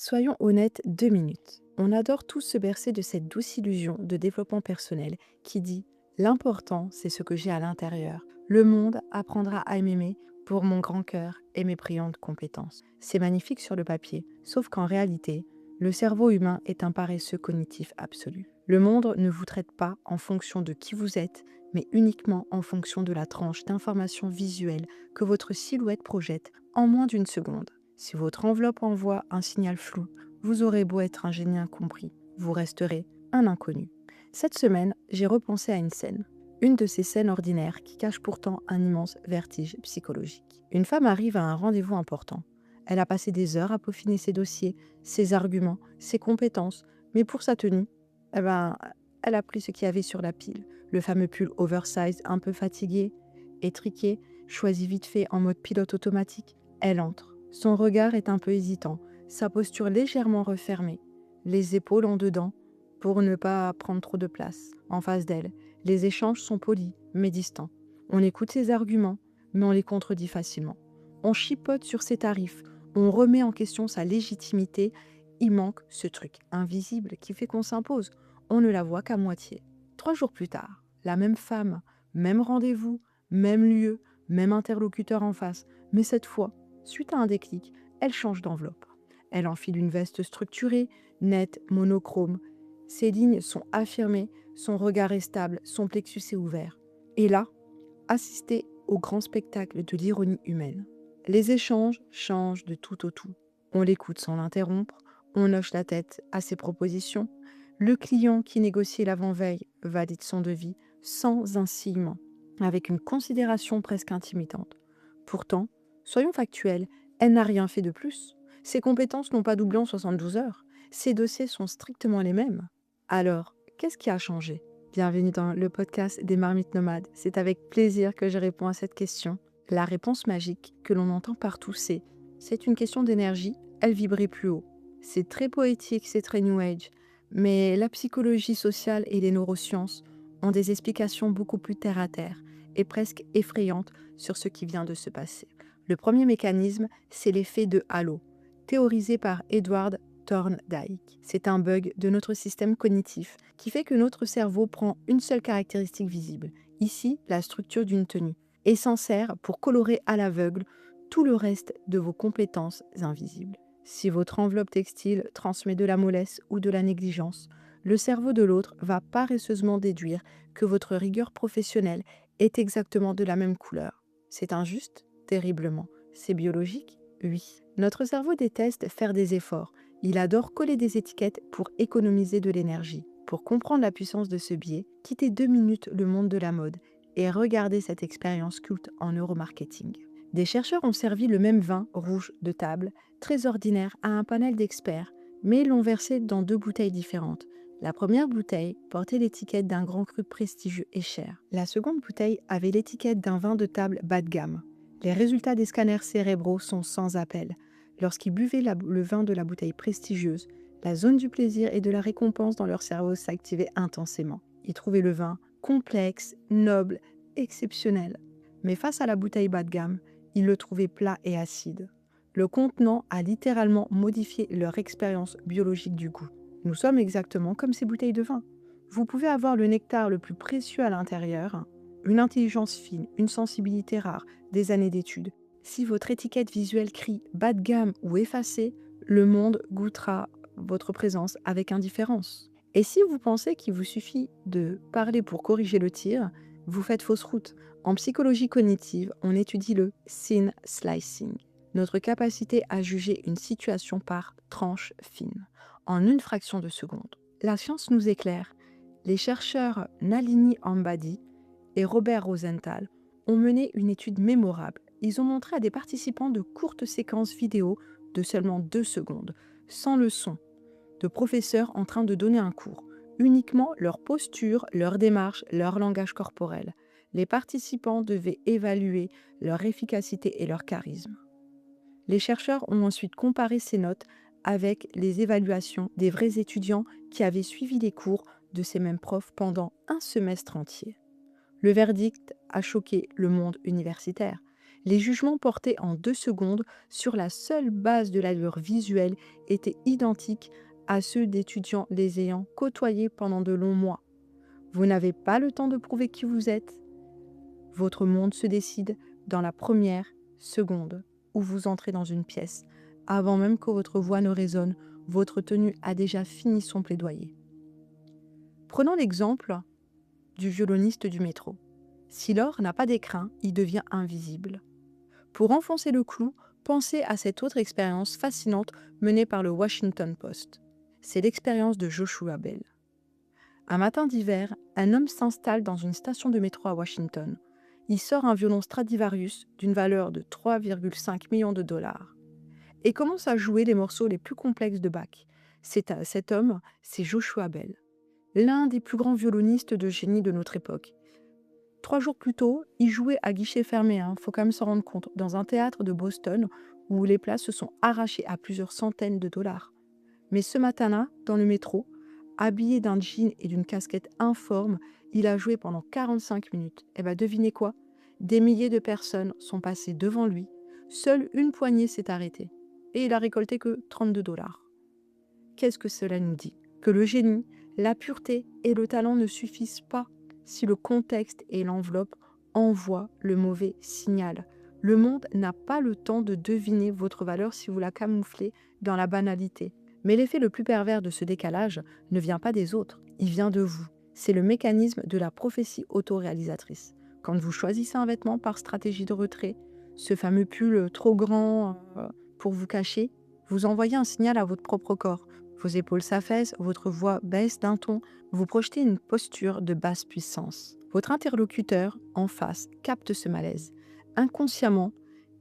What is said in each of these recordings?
Soyons honnêtes 2 minutes. On adore tous se bercer de cette douce illusion de développement personnel qui dit l'important, c'est ce que j'ai à l'intérieur. Le monde apprendra à m'aimer pour mon grand cœur et mes brillantes compétences. C'est magnifique sur le papier, sauf qu'en réalité, le cerveau humain est un paresseux cognitif absolu. Le monde ne vous traite pas en fonction de qui vous êtes, mais uniquement en fonction de la tranche d'informations visuelles que votre silhouette projette en moins d'une seconde. Si votre enveloppe envoie un signal flou, vous aurez beau être un génie incompris, vous resterez un inconnu. Cette semaine, j'ai repensé à une scène. Une de ces scènes ordinaires qui cachent pourtant un immense vertige psychologique. Une femme arrive à un rendez-vous important. Elle a passé des heures à peaufiner ses dossiers, ses arguments, ses compétences, mais pour sa tenue, eh ben, elle a pris ce qu'il y avait sur la pile. Le fameux pull oversize un peu fatigué, étriqué, choisi vite fait en mode pilote automatique. Elle entre. Son regard est un peu hésitant, sa posture légèrement refermée, les épaules en dedans pour ne pas prendre trop de place. En face d'elle, les échanges sont polis mais distants. On écoute ses arguments, mais on les contredit facilement. On chipote sur ses tarifs, on remet en question sa légitimité. Il manque ce truc invisible qui fait qu'on s'impose. On ne la voit qu'à moitié. 3 jours plus tard, la même femme, même rendez-vous, même lieu, même interlocuteur en face, mais cette fois, suite à un déclic, elle change d'enveloppe. Elle enfile une veste structurée, nette, monochrome. Ses lignes sont affirmées, son regard est stable, son plexus est ouvert. Et là, assistez au grand spectacle de l'ironie humaine. Les échanges changent de tout au tout. On l'écoute sans l'interrompre, on hoche la tête à ses propositions. Le client qui négocie l'avant-veille valide son devis sans un ciment, avec une considération presque intimidante. Pourtant, soyons factuels, elle n'a rien fait de plus. Ses compétences n'ont pas doublé en 72 heures. Ses dossiers sont strictement les mêmes. Alors, qu'est-ce qui a changé? Bienvenue dans le podcast des Marmites Nomades. C'est avec plaisir que je réponds à cette question. La réponse magique que l'on entend partout, c'est une question d'énergie, elle vibrait plus haut. C'est très poétique, c'est très New Age, mais la psychologie sociale et les neurosciences ont des explications beaucoup plus terre-à-terre et presque effrayantes sur ce qui vient de se passer. Le premier mécanisme, c'est l'effet de halo, théorisé par Edward Thorndike. C'est un bug de notre système cognitif qui fait que notre cerveau prend une seule caractéristique visible, ici la structure d'une tenue, et s'en sert pour colorer à l'aveugle tout le reste de vos compétences invisibles. Si votre enveloppe textile transmet de la mollesse ou de la négligence, le cerveau de l'autre va paresseusement déduire que votre rigueur professionnelle est exactement de la même couleur. C'est injuste? Terriblement. C'est biologique? Oui. Notre cerveau déteste faire des efforts. Il adore coller des étiquettes pour économiser de l'énergie. Pour comprendre la puissance de ce biais, quittez 2 minutes le monde de la mode et regardez cette expérience culte en neuromarketing. Des chercheurs ont servi le même vin rouge de table, très ordinaire, à un panel d'experts, mais ils l'ont versé dans 2 bouteilles différentes. La première bouteille portait l'étiquette d'un grand cru prestigieux et cher. La seconde bouteille avait l'étiquette d'un vin de table bas de gamme. Les résultats des scanners cérébraux sont sans appel. Lorsqu'ils buvaient le vin de la bouteille prestigieuse, la zone du plaisir et de la récompense dans leur cerveau s'activait intensément. Ils trouvaient le vin complexe, noble, exceptionnel. Mais face à la bouteille bas de gamme, ils le trouvaient plat et acide. Le contenant a littéralement modifié leur expérience biologique du goût. Nous sommes exactement comme ces bouteilles de vin. Vous pouvez avoir le nectar le plus précieux à l'intérieur, une intelligence fine, une sensibilité rare, des années d'études. Si votre étiquette visuelle crie bas de gamme ou effacé, le monde goûtera votre présence avec indifférence. Et si vous pensez qu'il vous suffit de parler pour corriger le tir, vous faites fausse route. En psychologie cognitive, on étudie le scene slicing, notre capacité à juger une situation par tranche fine, en une fraction de seconde. La science nous éclaire. Les chercheurs Nalini Ambady et Robert Rosenthal ont mené une étude mémorable. Ils ont montré à des participants de courtes séquences vidéo de seulement 2 secondes, sans le son, de professeurs en train de donner un cours, uniquement leur posture, leur démarche, leur langage corporel. Les participants devaient évaluer leur efficacité et leur charisme. Les chercheurs ont ensuite comparé ces notes avec les évaluations des vrais étudiants qui avaient suivi les cours de ces mêmes profs pendant un semestre entier. Le verdict a choqué le monde universitaire. Les jugements portés en 2 secondes sur la seule base de l'allure visuelle étaient identiques à ceux d'étudiants les ayant côtoyés pendant de longs mois. Vous n'avez pas le temps de prouver qui vous êtes. Votre monde se décide dans la première seconde où vous entrez dans une pièce. Avant même que votre voix ne résonne, votre tenue a déjà fini son plaidoyer. Prenons l'exemple du violoniste du métro. Si l'or n'a pas d'écrin, il devient invisible. Pour enfoncer le clou, pensez à cette autre expérience fascinante menée par le Washington Post. C'est l'expérience de Joshua Bell. Un matin d'hiver, un homme s'installe dans une station de métro à Washington. Il sort un violon Stradivarius d'une valeur de 3,5 millions de dollars et commence à jouer les morceaux les plus complexes de Bach. Cet homme, c'est Joshua Bell, l'un des plus grands violonistes de génie de notre époque. 3 jours plus tôt, il jouait à guichet fermé, faut quand même s'en rendre compte, dans un théâtre de Boston où les places se sont arrachées à plusieurs centaines de dollars. Mais ce matin-là, dans le métro, habillé d'un jean et d'une casquette informe, il a joué pendant 45 minutes. Et bien devinez quoi? Des milliers de personnes sont passées devant lui, seule une poignée s'est arrêtée. Et il a récolté que 32 dollars. Qu'est-ce que cela nous dit? Que le génie, la pureté et le talent ne suffisent pas si le contexte et l'enveloppe envoient le mauvais signal. Le monde n'a pas le temps de deviner votre valeur si vous la camouflez dans la banalité. Mais l'effet le plus pervers de ce décalage ne vient pas des autres, il vient de vous. C'est le mécanisme de la prophétie autoréalisatrice. Quand vous choisissez un vêtement par stratégie de retrait, ce fameux pull trop grand pour vous cacher, vous envoyez un signal à votre propre corps. Vos épaules s'affaissent, votre voix baisse d'un ton, vous projetez une posture de basse puissance. Votre interlocuteur, en face, capte ce malaise. Inconsciemment,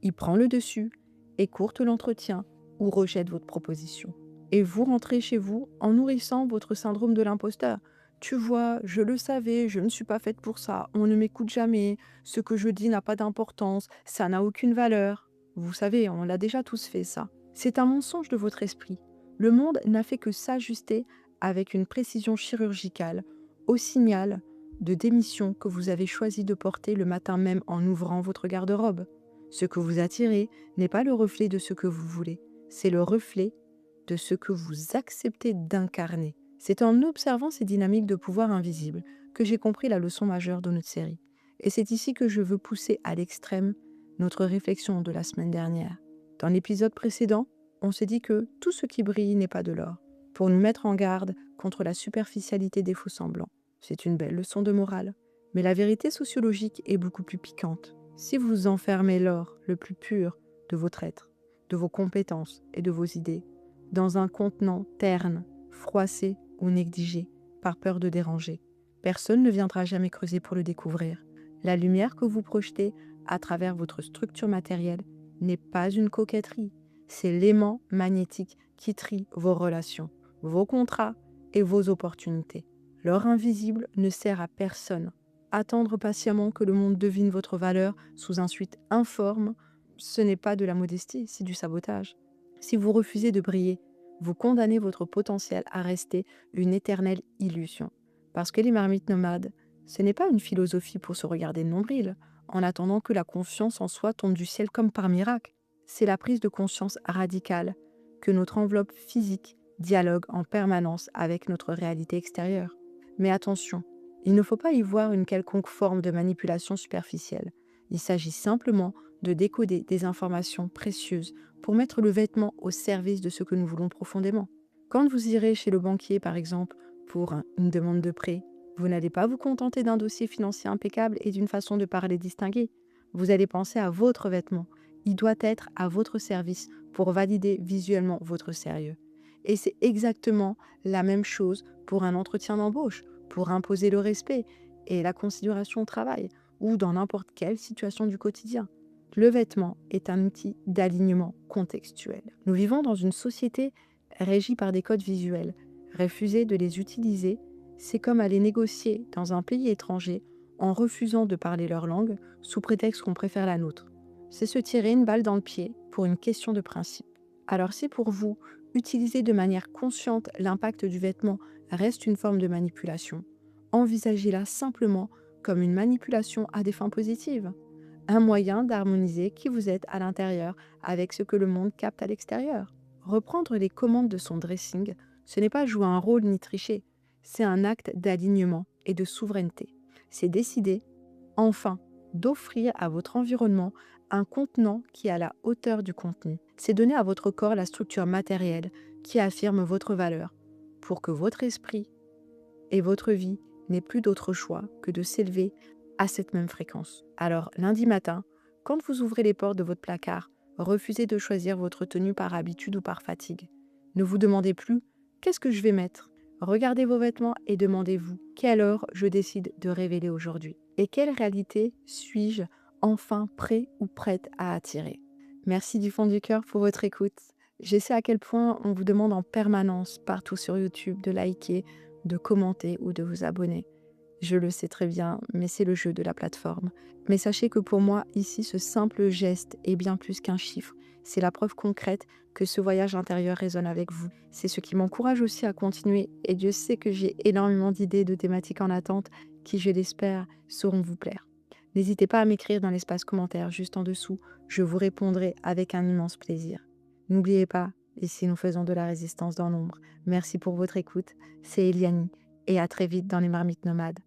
il prend le dessus, écourte l'entretien ou rejette votre proposition. Et vous rentrez chez vous en nourrissant votre syndrome de l'imposteur. Tu vois, je le savais, je ne suis pas faite pour ça, on ne m'écoute jamais, ce que je dis n'a pas d'importance, ça n'a aucune valeur. Vous savez, on l'a déjà tous fait ça. C'est un mensonge de votre esprit. Le monde n'a fait que s'ajuster avec une précision chirurgicale au signal de démission que vous avez choisi de porter le matin même en ouvrant votre garde-robe. Ce que vous attirez n'est pas le reflet de ce que vous voulez, c'est le reflet de ce que vous acceptez d'incarner. C'est en observant ces dynamiques de pouvoir invisibles que j'ai compris la leçon majeure de notre série. Et c'est ici que je veux pousser à l'extrême notre réflexion de la semaine dernière. Dans l'épisode précédent, on s'est dit que tout ce qui brille n'est pas de l'or, pour nous mettre en garde contre la superficialité des faux-semblants. C'est une belle leçon de morale. Mais la vérité sociologique est beaucoup plus piquante. Si vous enfermez l'or le plus pur de votre être, de vos compétences et de vos idées, dans un contenant terne, froissé ou négligé, par peur de déranger, personne ne viendra jamais creuser pour le découvrir. La lumière que vous projetez à travers votre structure matérielle n'est pas une coquetterie, c'est l'aimant magnétique qui trie vos relations, vos contrats et vos opportunités. L'or invisible ne sert à personne. Attendre patiemment que le monde devine votre valeur sous un suite informe, ce n'est pas de la modestie, c'est du sabotage. Si vous refusez de briller, vous condamnez votre potentiel à rester une éternelle illusion. Parce que les marmites nomades, ce n'est pas une philosophie pour se regarder le nombril, en attendant que la confiance en soi tombe du ciel comme par miracle. C'est la prise de conscience radicale que notre enveloppe physique dialogue en permanence avec notre réalité extérieure. Mais attention, il ne faut pas y voir une quelconque forme de manipulation superficielle. Il s'agit simplement de décoder des informations précieuses pour mettre le vêtement au service de ce que nous voulons profondément. Quand vous irez chez le banquier, par exemple, pour une demande de prêt, vous n'allez pas vous contenter d'un dossier financier impeccable et d'une façon de parler distinguée. Vous allez penser à votre vêtement. Il doit être à votre service pour valider visuellement votre sérieux. Et c'est exactement la même chose pour un entretien d'embauche, pour imposer le respect et la considération au travail, ou dans n'importe quelle situation du quotidien. Le vêtement est un outil d'alignement contextuel. Nous vivons dans une société régie par des codes visuels. Refuser de les utiliser, c'est comme aller négocier dans un pays étranger en refusant de parler leur langue sous prétexte qu'on préfère la nôtre. C'est se tirer une balle dans le pied pour une question de principe. Alors si pour vous, utiliser de manière consciente l'impact du vêtement reste une forme de manipulation, envisagez-la simplement comme une manipulation à des fins positives. un moyen d'harmoniser qui vous êtes à l'intérieur avec ce que le monde capte à l'extérieur. Reprendre les commandes de son dressing, ce n'est pas jouer un rôle ni tricher, c'est un acte d'alignement et de souveraineté. C'est décider, enfin, d'offrir à votre environnement un contenant qui est à la hauteur du contenu. C'est donner à votre corps la structure matérielle qui affirme votre valeur pour que votre esprit et votre vie n'aient plus d'autre choix que de s'élever à cette même fréquence. Alors, lundi matin, quand vous ouvrez les portes de votre placard, refusez de choisir votre tenue par habitude ou par fatigue. Ne vous demandez plus qu'est-ce que je vais mettre. Regardez vos vêtements et demandez-vous quelle heure je décide de révéler aujourd'hui et quelle réalité suis-je enfin prêt ou prête à attirer. Merci du fond du cœur pour votre écoute. Je sais à quel point on vous demande en permanence partout sur YouTube de liker, de commenter ou de vous abonner. Je le sais très bien, mais c'est le jeu de la plateforme. Mais sachez que pour moi, ici, ce simple geste est bien plus qu'un chiffre. C'est la preuve concrète que ce voyage intérieur résonne avec vous. C'est ce qui m'encourage aussi à continuer. Et Dieu sait que j'ai énormément d'idées, de thématiques en attente qui, je l'espère, sauront vous plaire. N'hésitez pas à m'écrire dans l'espace commentaire juste en dessous. Je vous répondrai avec un immense plaisir. N'oubliez pas, ici nous faisons de la résistance dans l'ombre. Merci pour votre écoute. C'est Eliane et à très vite dans les marmites nomades.